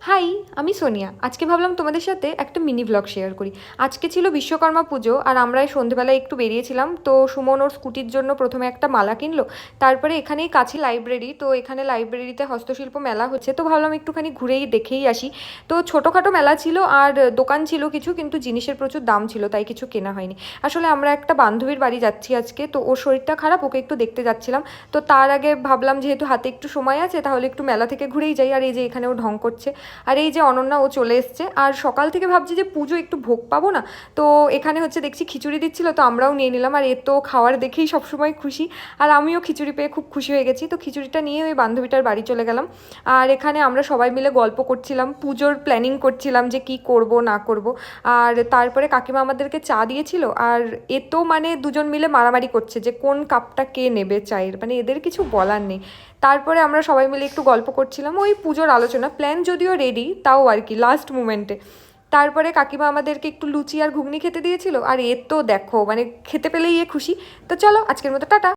High, আমি সোনিয়া। আজকে ভাবলাম তোমাদের সাথে একটা মিনি ব্লগ শেয়ার করি। আজকে ছিল বিশ্বকর্মা পুজো আর আমরা এই সন্ধেবেলায় একটু বেরিয়েছিলাম। তো সুমন ওর স্কুটির জন্য প্রথমে একটা মালা কিনলো। তারপরে এখানেই কাছে লাইব্রেরি, তো এখানে লাইব্রেরিতে হস্তশিল্প মেলা হচ্ছে, তো ভাবলাম একটুখানি ঘুরেই দেখেই আসি। তো ছোটোখাটো মেলা ছিল আর দোকান ছিল কিছু, কিন্তু জিনিসের প্রচুর দাম ছিল, তাই কিছু কেনা হয়নি। আসলে আমরা একটা বান্ধবীর বাড়ি যাচ্ছি আজকে, তো ওর শরীরটা খারাপ, ওকে একটু দেখতে যাচ্ছিলাম। তো তার আগে ভাবলাম যেহেতু হাতে একটু সময় আছে, তাহলে একটু মেলা থেকে ঘুরেই যাই। আর এই যে এখানেও ঢং করছে। আর এই যে অনন্যা, ও চলে এসছে। আর সকাল থেকে ভাবছি যে পুজো একটু ভোগ পাবো না। তো এখানে হচ্ছে দেখছি খিচুড়ি দিচ্ছিল, তো আমরাও নিয়ে নিলাম। আর এ তো খাওয়ার দেখেই সবসময় খুশি। আর আমিও খিচুড়ি পেয়ে খুব খুশি হয়ে গেছি। তো খিচুড়িটা নিয়ে ওই বান্ধবীটার বাড়ি চলে গেলাম। আর এখানে আমরা সবাই মিলে গল্প করছিলাম, পুজোর প্ল্যানিং করছিলাম যে কি করব না করব। আর তারপরে কাকিমা আমাদেরকে চা দিয়েছিল। আর এ তো মানে দুজন মিলে মারামারি করছে যে কোন কাপটা কে নেবে চায়ের, মানে এদের কিছু বলার নেই। তারপরে আমরা সবাই মিলে একটু গল্প করছিলাম, ওই পুজোর আলোচনা, প্ল্যান যদিও রেডি, তাও আর কি লাস্ট মুমেন্টে। তারপরে কাকিমা আমাদেরকে একটু লুচি আর ঘুগনি খেতে দিয়েছিল। আর এ তো দেখো মানে খেতে পেলেই এ খুশি। তো চলো, আজকের মতো টাটা।